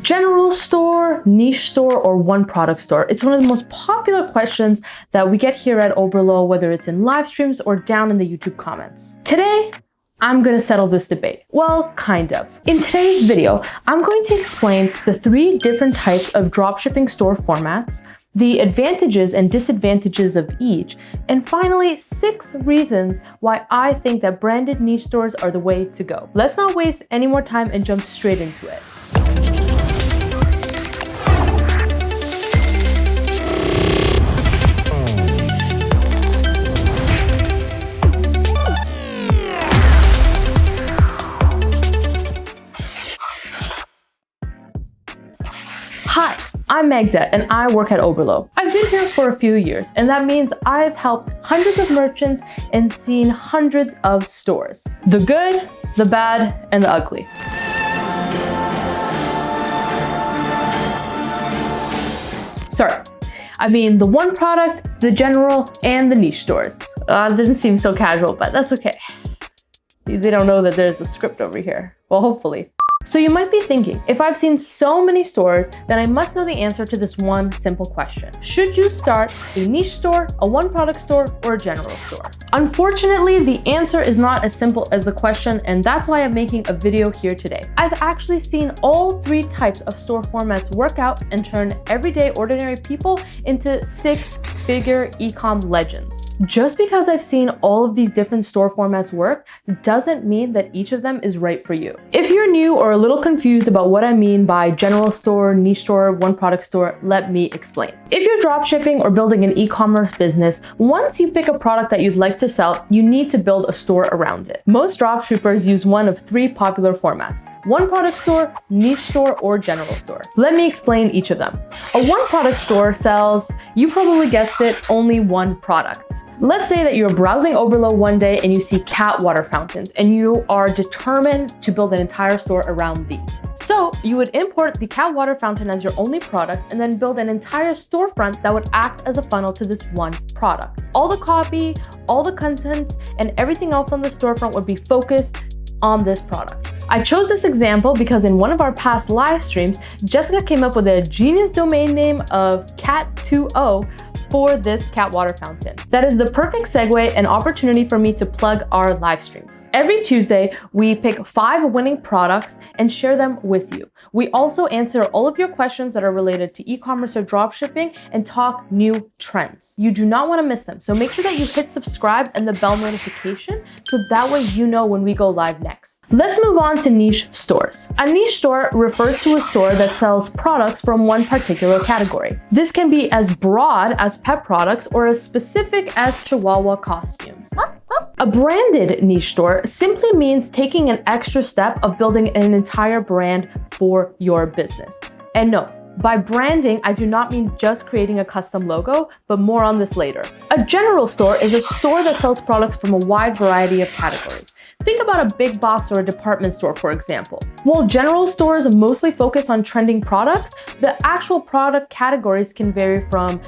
General store, niche store, or one product store? It's one of the most popular questions that we get here at Oberlo, whether it's in live streams or down in the YouTube comments. Today, I'm gonna settle this debate. Well, kind of. In today's video, I'm going to explain the 3 different types of dropshipping store formats, the advantages and disadvantages of each, and finally, 6 reasons why I think that branded niche stores are the way to go. Let's not waste any more time and jump straight into it. Hi, I'm Magda and I work at Oberlo. I've been here for a few years, and that means I've helped hundreds of merchants and seen hundreds of stores. The good, the bad, and the ugly. Sorry, I mean the one product, the general, and the niche stores. Didn't seem so casual, but that's okay. They don't know that there's a script over here. Well, hopefully. So you might be thinking, if I've seen so many stores, then I must know the answer to this one simple question. Should you start a niche store, a one product store, or a general store? Unfortunately, the answer is not as simple as the question, and that's why I'm making a video here today. I've actually seen all 3 types of store formats work out and turn everyday ordinary people into 6-figure e-com legends. Just because I've seen all of these different store formats work doesn't mean that each of them is right for you. If you're new or a little confused about what I mean by general store, niche store, one product store, let me explain. If you're dropshipping or building an e-commerce business, once you pick a product that you'd like to sell, you need to build a store around it. Most dropshippers use one of 3 popular formats: one product store, niche store, or general store. Let me explain each of them. A one product store sells, you probably guessed it, only one product. Let's say that you're browsing Oberlo one day and you see cat water fountains, and you are determined to build an entire store around these. So you would import the cat water fountain as your only product and then build an entire storefront that would act as a funnel to this one product. All the copy, all the content, and everything else on the storefront would be focused on this product. I chose this example because in one of our past live streams, Jessica came up with a genius domain name of cat20 for this cat water fountain. That is the perfect segue and opportunity for me to plug our live streams. Every Tuesday, we pick 5 winning products and share them with you. We also answer all of your questions that are related to e-commerce or dropshipping and talk new trends. You do not want to miss them, so make sure that you hit subscribe and the bell notification so that way you know when we go live next. Let's move on to niche stores. A niche store refers to a store that sells products from one particular category. This can be as broad as pet products or as specific as Chihuahua costumes. A branded niche store simply means taking an extra step of building an entire brand for your business. And no, by branding, I do not mean just creating a custom logo, but more on this later. A general store is a store that sells products from a wide variety of categories. Think about a big box or a department store, for example. While general stores mostly focus on trending products, the actual product categories can vary from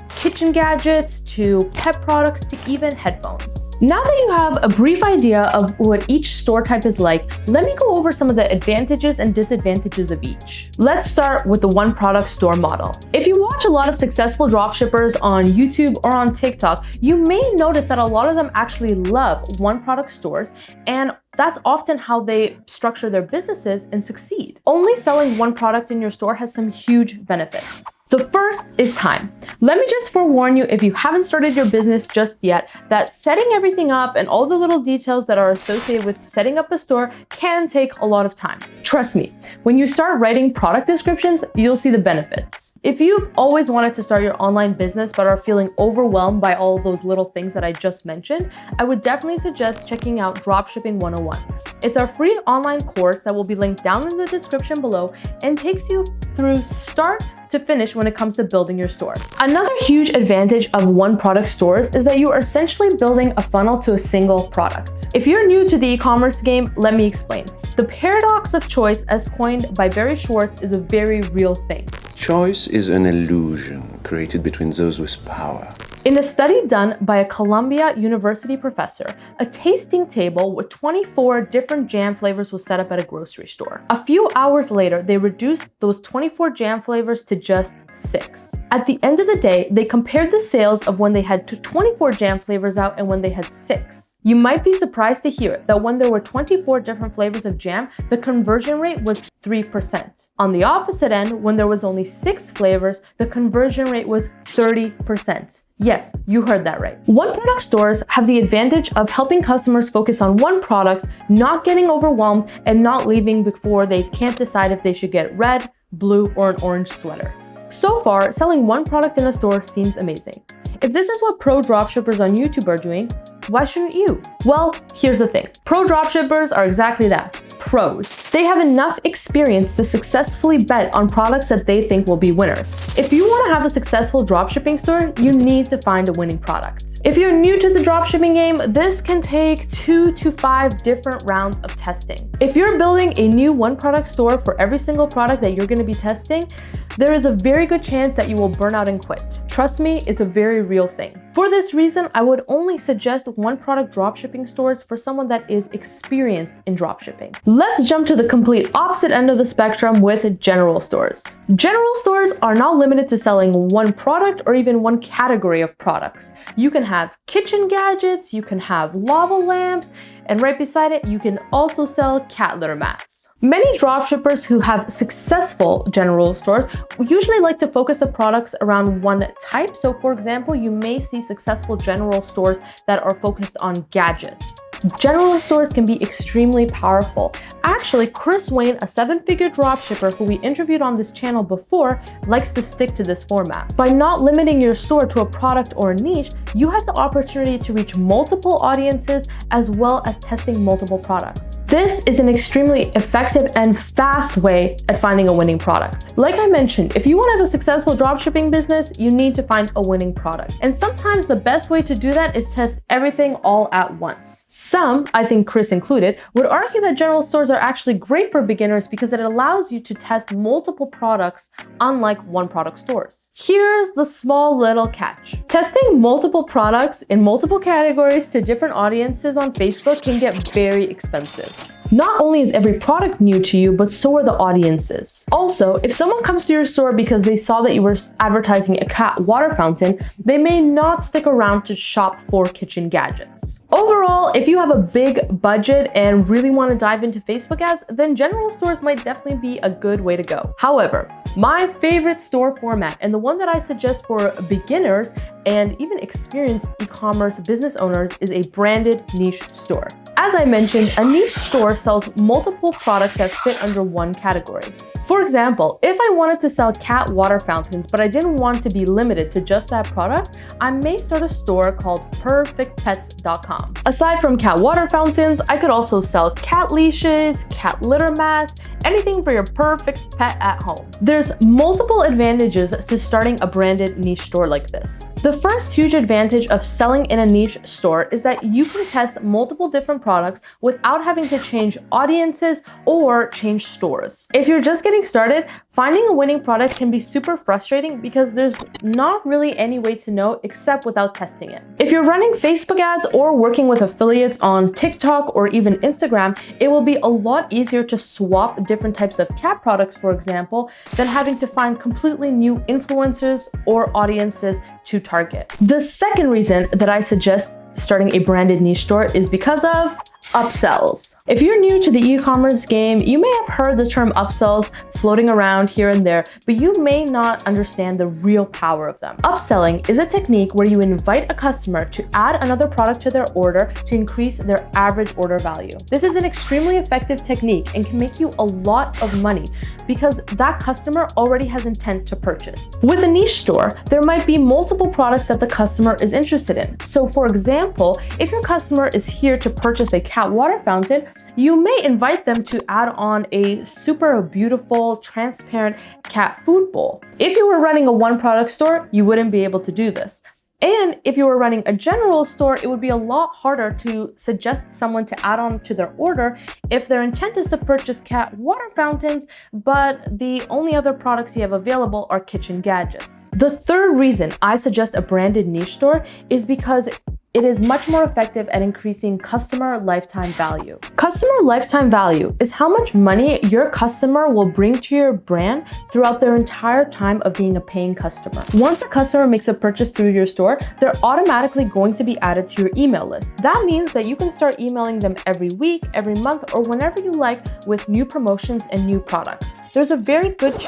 kitchen gadgets to pet products to even headphones. Now that you have a brief idea of what each store type is like, let me go over some of the advantages and disadvantages of each. Let's start with the one product store model. If you watch a lot of successful dropshippers on YouTube or on TikTok, you may notice that a lot of them actually love one product stores, and that's often how they structure their businesses and succeed. Only selling one product in your store has some huge benefits. The first is time. Let me just forewarn you, if you haven't started your business just yet, that setting everything up and all the little details that are associated with setting up a store can take a lot of time. Trust me, when you start writing product descriptions, you'll see the benefits. If you've always wanted to start your online business but are feeling overwhelmed by all those little things that I just mentioned, I would definitely suggest checking out Dropshipping 101. It's our free online course that will be linked down in the description below and takes you through start to finish when it comes to building your store. Another huge advantage of one product stores is that you are essentially building a funnel to a single product. If you're new to the e-commerce game, let me explain. The paradox of choice, as coined by Barry Schwartz, is a very real thing. Choice is an illusion created between those with power. In a study done by a Columbia University professor, a tasting table with 24 different jam flavors was set up at a grocery store. A few hours later, they reduced those 24 jam flavors to just 6. At the end of the day, they compared the sales of when they had 24 jam flavors out and when they had 6. You might be surprised to hear that when there were 24 different flavors of jam, the conversion rate was 3%. On the opposite end, when there was only 6 flavors, the conversion rate was 30%. Yes, you heard that right. One-product stores have the advantage of helping customers focus on one product, not getting overwhelmed, and not leaving before they can't decide if they should get red, blue, or an orange sweater. So far, selling one product in a store seems amazing. If this is what pro dropshippers on YouTube are doing, why shouldn't you? Well, here's the thing. Pro dropshippers are exactly that, pros. They have enough experience to successfully bet on products that they think will be winners. If you want to have a successful dropshipping store, you need to find a winning product. If you're new to the dropshipping game, this can take 2 to 5 different rounds of testing. If you're building a new one-product store for every single product that you're going to be testing, there is a very good chance that you will burn out and quit. Trust me, it's a very real thing. For this reason, I would only suggest one-product dropshipping stores for someone that is experienced in dropshipping. Let's jump to the complete opposite end of the spectrum with general stores. General stores are not limited to selling one product or even one category of products. You can have kitchen gadgets, you can have lava lamps, and right beside it, you can also sell cat litter mats. Many dropshippers who have successful general stores usually like to focus the products around one type. So for example, you may see successful general stores that are focused on gadgets. General stores can be extremely powerful. Actually, Chris Wayne, a 7-figure dropshipper who we interviewed on this channel before, likes to stick to this format. By not limiting your store to a product or a niche, you have the opportunity to reach multiple audiences as well as testing multiple products. This is an extremely effective and fast way at finding a winning product. Like I mentioned, if you want to have a successful dropshipping business, you need to find a winning product. And sometimes the best way to do that is test everything all at once. Some, I think Chris included, would argue that general stores are actually great for beginners because it allows you to test multiple products, unlike one-product stores. Here's the small little catch. Testing multiple products in multiple categories to different audiences on Facebook can get very expensive. Not only is every product new to you, but so are the audiences. Also, if someone comes to your store because they saw that you were advertising a cat water fountain, they may not stick around to shop for kitchen gadgets. Overall, if you have a big budget and really want to dive into Facebook ads, then general stores might definitely be a good way to go. However, my favorite store format, and the one that I suggest for beginners and even experienced e-commerce business owners, is a branded niche store. As I mentioned, a niche store sells multiple products that fit under one category. For example, if I wanted to sell cat water fountains, but I didn't want to be limited to just that product, I may start a store called perfectpets.com. Aside from cat water fountains, I could also sell cat leashes, cat litter mats, anything for your perfect pet at home. There's multiple advantages to starting a branded niche store like this. The first huge advantage of selling in a niche store is that you can test multiple different products without having to change audiences or change stores. If you're just getting started, finding a winning product can be super frustrating because there's not really any way to know except without testing it. If you're running Facebook ads or working with affiliates on TikTok or even Instagram, it will be a lot easier to swap different types of cat products, for example, than having to find completely new influencers or audiences to target. The second reason that I suggest starting a branded niche store is because of upsells. If you're new to the e-commerce game, you may have heard the term upsells floating around here and there, but you may not understand the real power of them. Upselling is a technique where you invite a customer to add another product to their order to increase their average order value. This is an extremely effective technique and can make you a lot of money because that customer already has intent to purchase. With a niche store, there might be multiple products that the customer is interested in. So for example, if your customer is here to purchase a cat water fountain, you may invite them to add on a super beautiful, transparent cat food bowl. If you were running a one-product store, you wouldn't be able to do this. And if you were running a general store, it would be a lot harder to suggest someone to add on to their order if their intent is to purchase cat water fountains, but the only other products you have available are kitchen gadgets. The third reason I suggest a branded niche store is because it is much more effective at increasing customer lifetime value. Customer lifetime value is how much money your customer will bring to your brand throughout their entire time of being a paying customer. Once a customer makes a purchase through your store, they're automatically going to be added to your email list. That means that you can start emailing them every week, every month, or whenever you like with new promotions and new products. There's a very good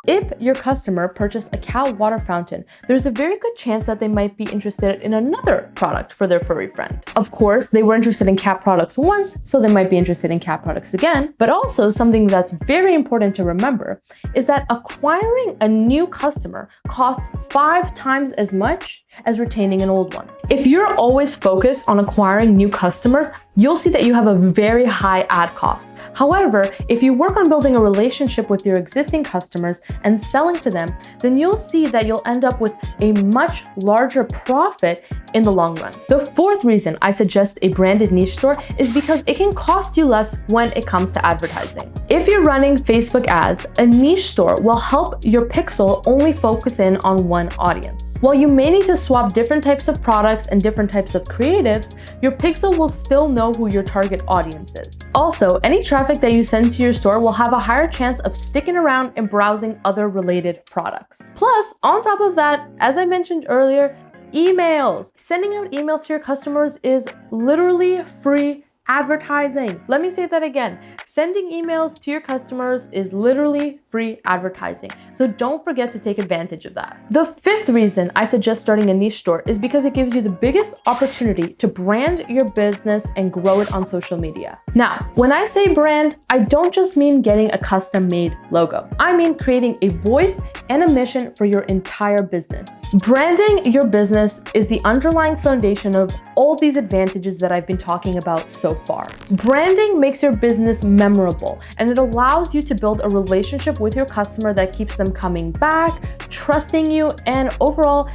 If your customer purchased a cow water fountain, there's a very good chance that they might be interested in another product for their furry friend. Of course, they were interested in cat products once, so they might be interested in cat products again. But also something that's very important to remember is that acquiring a new customer costs 5 times as much as retaining an old one. If you're always focused on acquiring new customers, you'll see that you have a very high ad cost. However, if you work on building a relationship with your existing customers and selling to them, then you'll see that you'll end up with a much larger profit in the long run. The fourth reason I suggest a branded niche store is because it can cost you less when it comes to advertising. If you're running Facebook ads, a niche store will help your pixel only focus in on one audience. While you may need to swap different types of products and different types of creatives, your pixel will still know who your target audience is. Also, any traffic that you send to your store will have a higher chance of sticking around and browsing other related products. Plus, on top of that, as I mentioned earlier, emails. Sending out emails to your customers is literally free advertising. Let me say that again. Sending emails to your customers is literally free advertising. So don't forget to take advantage of that. The fifth reason I suggest starting a niche store is because it gives you the biggest opportunity to brand your business and grow it on social media. Now, when I say brand, I don't just mean getting a custom-made logo. I mean creating a voice and a mission for your entire business. Branding your business is the underlying foundation of all these advantages that I've been talking about so far. Branding makes your business memorable, and it allows you to build a relationship with your customer that keeps them coming back, trusting you, and overall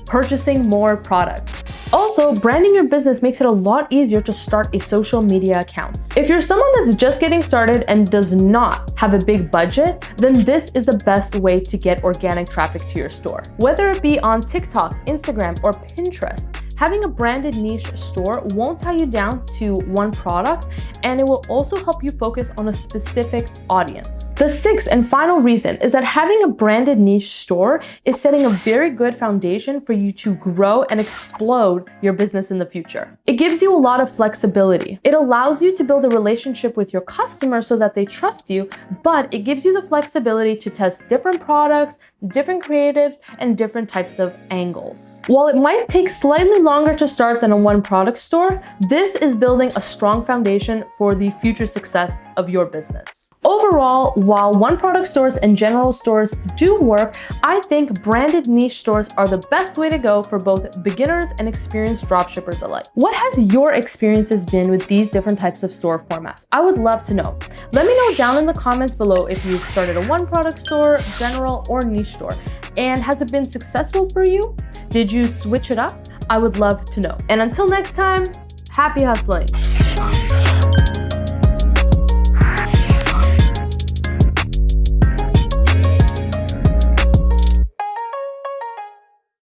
purchasing more products. Also, branding your business makes it a lot easier to start a social media account. If you're someone that's just getting started and does not have a big budget, then this is the best way to get organic traffic to your store. Whether it be on TikTok, Instagram, or Pinterest, having a branded niche store won't tie you down to one product, and it will also help you focus on a specific audience. The sixth and final reason is that having a branded niche store is setting a very good foundation for you to grow and explode your business in the future. It gives you a lot of flexibility. It allows you to build a relationship with your customers so that they trust you, but it gives you the flexibility to test different products, different creatives, and different types of angles. While it might take slightly longer to start than a one product store, this is building a strong foundation for the future success of your business. Overall, while one product stores and general stores do work, I think branded niche stores are the best way to go for both beginners and experienced dropshippers alike. What has your experiences been with these different types of store formats? I would love to know. Let me know down in the comments below if you've started a one product store, general, or niche store. And has it been successful for you? Did you switch it up? I would love to know. And until next time, happy hustling.